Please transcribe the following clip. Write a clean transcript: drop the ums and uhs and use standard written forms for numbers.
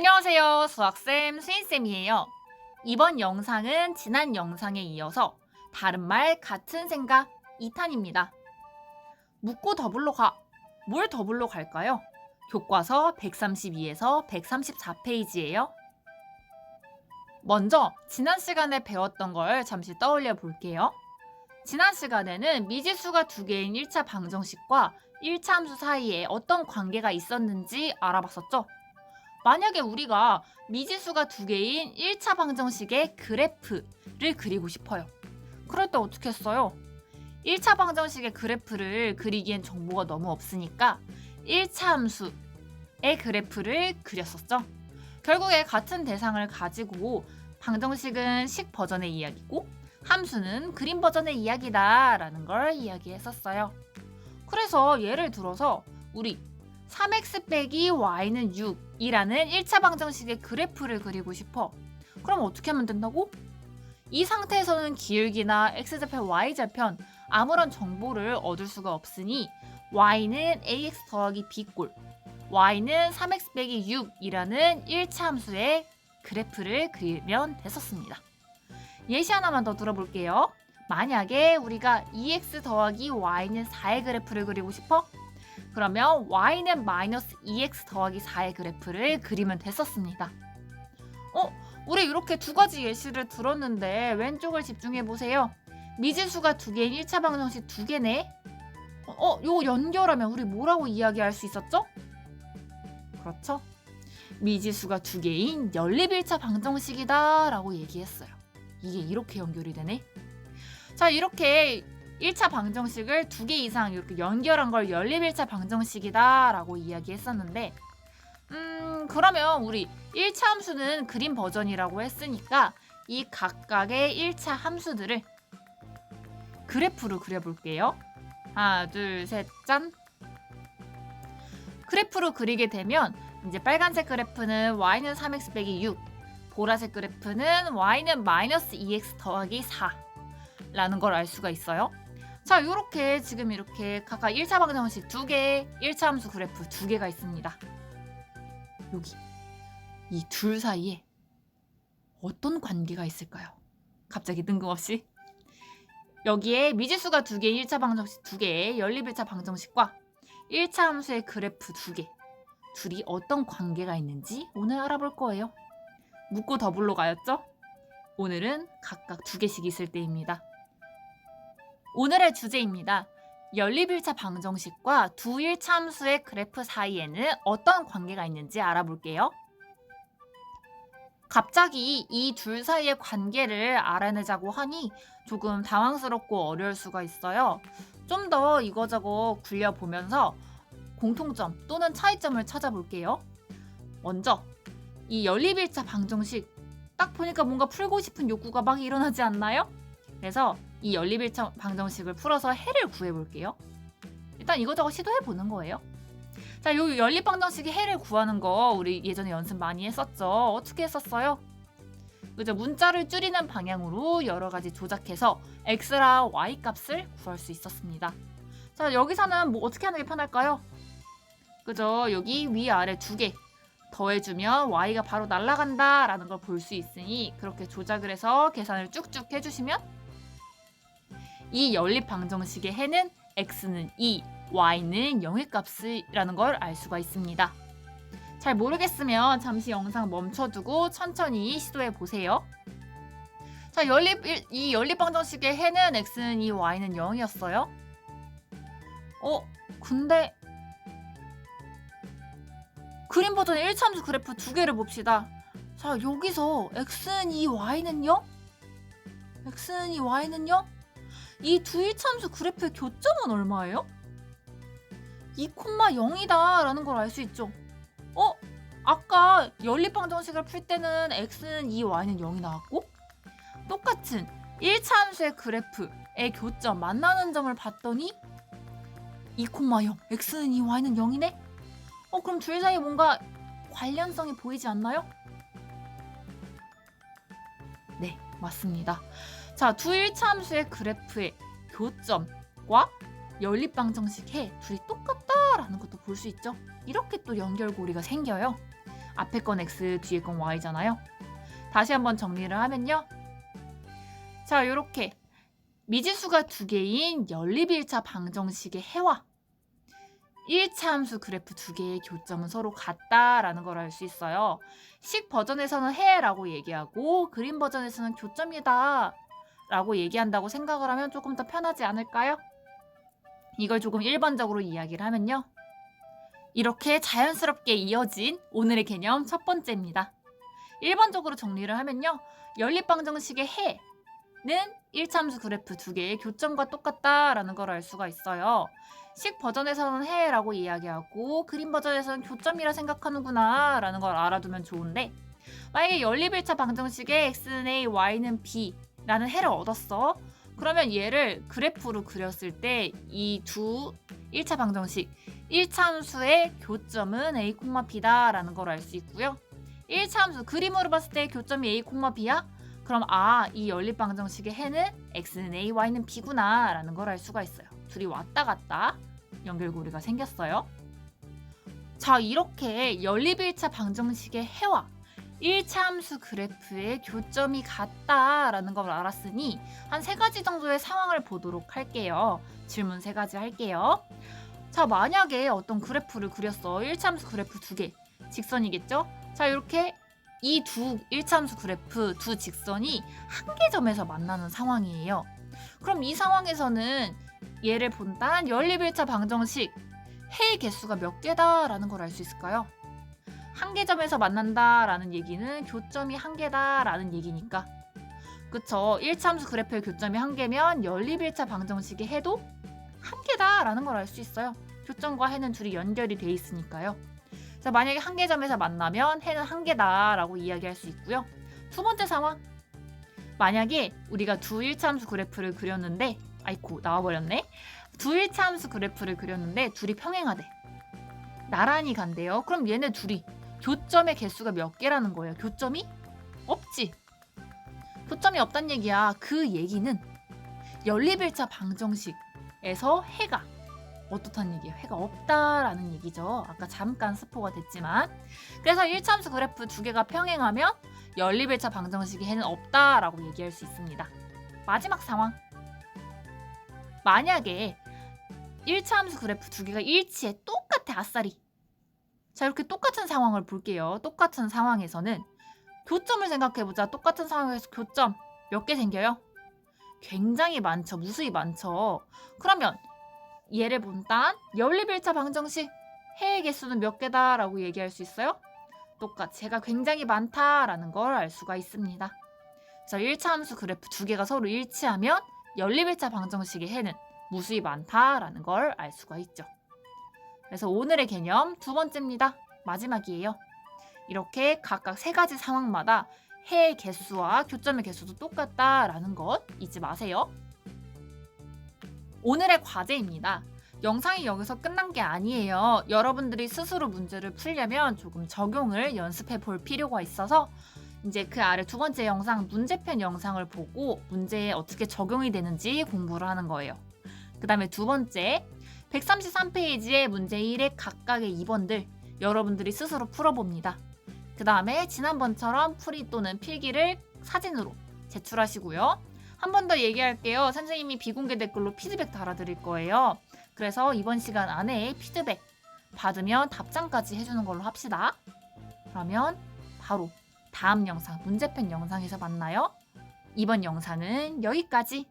안녕하세요. 수학쌤 수인쌤이에요. 이번 영상은 지난 영상에 이어서 다른 말 같은 생각 2탄입니다. 묻고 더블로 가. 뭘 더블로 갈까요? 교과서 132에서 134페이지예요. 먼저 지난 시간에 배웠던 걸 잠시 떠올려 볼게요. 지난 시간에는 미지수가 두 개인 1차 방정식과 1차 함수 사이에 어떤 관계가 있었는지 알아봤었죠? 만약에 우리가 미지수가 두 개인 1차 방정식의 그래프를 그리고 싶어요. 그럴 때 어떻게 했어요? 1차 방정식의 그래프를 그리기엔 정보가 너무 없으니까 1차 함수의 그래프를 그렸었죠. 결국에 같은 대상을 가지고 방정식은 식 버전의 이야기고 함수는 그림 버전의 이야기다 라는 걸 이야기했었어요. 그래서 예를 들어서 우리 3x 빼기 y는 6이라는 1차 방정식의 그래프를 그리고 싶어. 그럼 어떻게 하면 된다고? 이 상태에서는 기울기나 x좌편, y좌편 아무런 정보를 얻을 수가 없으니 y는 ax 더하기 b꼴, y는 3x 빼기 6이라는 1차 함수의 그래프를 그리면 됐었습니다. 예시 하나만 더 들어볼게요. 만약에 우리가 2x 더하기 y는 4의 그래프를 그리고 싶어? 그러면 y는 마이너스 2x 더하기 4의 그래프를 그리면 됐었습니다. 우리 이렇게 두 가지 예시를 들었는데 왼쪽을 집중해 보세요. 미지수가 두 개인 1차 방정식 두 개네. 요거 연결하면 우리 뭐라고 이야기할 수 있었죠? 그렇죠? 미지수가 두 개인 연립 1차 방정식이다 라고 얘기했어요. 이게 이렇게 연결이 되네. 자, 이렇게 1차 방정식을 두 개 이상 이렇게 연결한 걸 연립 1차 방정식이다 라고 이야기했었는데 그러면 우리 1차 함수는 그림 버전이라고 했으니까 이 각각의 1차 함수들을 그래프로 그려볼게요. 하나, 둘, 셋, 짠! 그래프로 그리게 되면 이제 빨간색 그래프는 y는 3x 빼기 6, 보라색 그래프는 y는 마이너스 2x 더하기 4 라는 걸 알 수가 있어요. 자, 요렇게 지금 이렇게 각각 1차 방정식 두 개, 1차 함수 그래프 두 개가 있습니다. 여기 이 둘 사이에 어떤 관계가 있을까요? 갑자기 뜬금없이 여기에 미지수가 두 개인 1차 방정식 두 개의 연립 1차 방정식과 1차 함수의 그래프 두 개, 둘이 어떤 관계가 있는지 오늘 알아볼 거예요. 묻고 더블로 가였죠? 오늘은 각각 두 개씩 있을 때입니다. 오늘의 주제입니다. 연립 1차 방정식과 두 1차 함수의 그래프 사이에는 어떤 관계가 있는지 알아볼게요. 갑자기 이 둘 사이의 관계를 알아내자고 하니 조금 당황스럽고 어려울 수가 있어요. 좀 더 이거저거 굴려보면서 공통점 또는 차이점을 찾아볼게요. 먼저 이 연립 1차 방정식 딱 보니까 뭔가 풀고 싶은 욕구가 막 일어나지 않나요? 그래서 이 연립 1차 방정식을 풀어서 해를 구해볼게요. 일단 이거저거 시도해보는 거예요. 자, 요 연립 방정식의 해를 구하는 거 우리 예전에 연습 많이 했었죠. 어떻게 했었어요? 그죠? 문자를 줄이는 방향으로 여러 가지 조작해서 x랑 y 값을 구할 수 있었습니다. 자, 여기서는 뭐 어떻게 하는 게 편할까요? 그죠? 여기 위아래 두 개 더해주면 y가 바로 날아간다 라는 걸 볼 수 있으니 그렇게 조작을 해서 계산을 쭉쭉 해주시면 이 연립 방정식의 해는 x는 2, y는 0의 값이라는 걸 알 수가 있습니다. 잘 모르겠으면 잠시 영상 멈춰두고 천천히 시도해 보세요. 자, 이 연립 방정식의 해는 x는 2, y는 0이었어요. 근데 그림 버전 1차 함수 그래프 두 개를 봅시다. 자, 여기서 x는 2, y는 0? x는 2, y는 0? 이 두 1차 함수 그래프의 교점은 얼마예요? 2,0이다 라는 걸 알 수 있죠. 아까 연립 방정식을 풀 때는 x는 2, y는 0이 나왔고 똑같은 1차 함수의 그래프의 교점 만나는 점을 봤더니 2,0 x는 2, y는 0이네? 그럼 둘 사이에 뭔가 관련성이 보이지 않나요? 네, 맞습니다. 자, 두 1차 함수의 그래프의 교점과 연립 방정식 해 둘이 똑같다라는 것도 볼 수 있죠. 이렇게 또 연결고리가 생겨요. 앞에 건 x, 뒤에 건 y잖아요. 다시 한번 정리를 하면요. 자, 요렇게 미지수가 두 개인 연립 1차 방정식의 해와 1차 함수 그래프 두 개의 교점은 서로 같다라는 걸 알 수 있어요. 식 버전에서는 해라고 얘기하고 그림 버전에서는 교점이다 라고 얘기한다고 생각을 하면 조금 더 편하지 않을까요? 이걸 조금 일반적으로 이야기를 하면요. 이렇게 자연스럽게 이어진 오늘의 개념 첫 번째입니다. 일반적으로 정리를 하면요. 연립방정식의 해는 1차 함수 그래프 두 개의 교점과 똑같다라는 걸 알 수가 있어요. 식 버전에서는 해라고 이야기하고 그림 버전에서는 교점이라 생각하는구나 라는 걸 알아두면 좋은데, 만약에 연립 1차 방정식의 x는 a, y는 b 라는 해를 얻었어. 그러면 얘를 그래프로 그렸을 때 이 두 1차 방정식 1차 함수의 교점은 a, b다 라는 걸 알 수 있고요. 1차 함수 그림으로 봤을 때 교점이 a, b야? 그럼 이 연립 방정식의 해는 x는 a, y는 b구나 라는 걸 알 수가 있어요. 둘이 왔다 갔다 연결고리가 생겼어요. 자, 이렇게 연립 1차 방정식의 해와 1차 함수 그래프의 교점이 같다라는 걸 알았으니 한 3가지 정도의 상황을 보도록 할게요. 질문 3가지 할게요. 자, 만약에 어떤 그래프를 그렸어. 1차 함수 그래프 두 개, 직선이겠죠? 자, 이렇게 이 두 1차 함수 그래프 두 직선이 한 개 점에서 만나는 상황이에요. 그럼 이 상황에서는 얘를 본단 연립 1차 방정식 해의 개수가 몇 개다라는 걸 알 수 있을까요? 한 개 점에서 만난다라는 얘기는 교점이 한 개다라는 얘기니까. 그쵸? 1차 함수 그래프의 교점이 한 개면 연립 1차 방정식의 해도 한 개다라는 걸 알 수 있어요. 교점과 해는 둘이 연결이 돼 있으니까요. 자, 만약에 한 개 점에서 만나면 해는 한 개다라고 이야기할 수 있고요. 두 번째 상황. 만약에 우리가 두 1차 함수 그래프를 그렸는데, 아이고 나와버렸네. 두 1차 함수 그래프를 그렸는데 둘이 평행하대. 나란히 간대요. 그럼 얘네 둘이 교점의 개수가 몇 개라는 거예요? 교점이 없지. 교점이 없단 얘기야. 그 얘기는 연립 1차 방정식에서 해가 어떻다는 얘기예요? 해가 없다라는 얘기죠. 아까 잠깐 스포가 됐지만. 그래서 1차 함수 그래프 두 개가 평행하면 연립 1차 방정식의 해는 없다라고 얘기할 수 있습니다. 마지막 상황. 만약에 1차 함수 그래프 두 개가 일치해. 똑같아, 아싸리. 자, 이렇게 똑같은 상황을 볼게요. 똑같은 상황에서는 교점을 생각해보자. 똑같은 상황에서 교점 몇 개 생겨요? 굉장히 많죠. 무수히 많죠. 그러면 얘를 본단 연립 1차 방정식 해의 개수는 몇 개다라고 얘기할 수 있어요? 똑같이 해가 굉장히 많다라는 걸 알 수가 있습니다. 자, 1차 함수 그래프 두 개가 서로 일치하면 연립 1차 방정식의 해는 무수히 많다라는 걸 알 수가 있죠. 그래서 오늘의 개념 두 번째입니다. 마지막이에요. 이렇게 각각 3가지 상황마다 해의 개수와 교점의 개수도 똑같다라는 것 잊지 마세요. 오늘의 과제입니다. 영상이 여기서 끝난 게 아니에요. 여러분들이 스스로 문제를 풀려면 조금 적용을 연습해 볼 필요가 있어서 이제 그 아래 두 번째 영상 문제편 영상을 보고 문제에 어떻게 적용이 되는지 공부를 하는 거예요. 그 다음에 두 번째 133페이지의 문제 1의 각각의 2번들 여러분들이 스스로 풀어봅니다. 그 다음에 지난번처럼 풀이 또는 필기를 사진으로 제출하시고요. 한 번 더 얘기할게요. 선생님이 비공개 댓글로 피드백 달아드릴 거예요. 그래서 이번 시간 안에 피드백 받으면 답장까지 해주는 걸로 합시다. 그러면 바로 다음 영상, 문제편 영상에서 만나요. 이번 영상은 여기까지.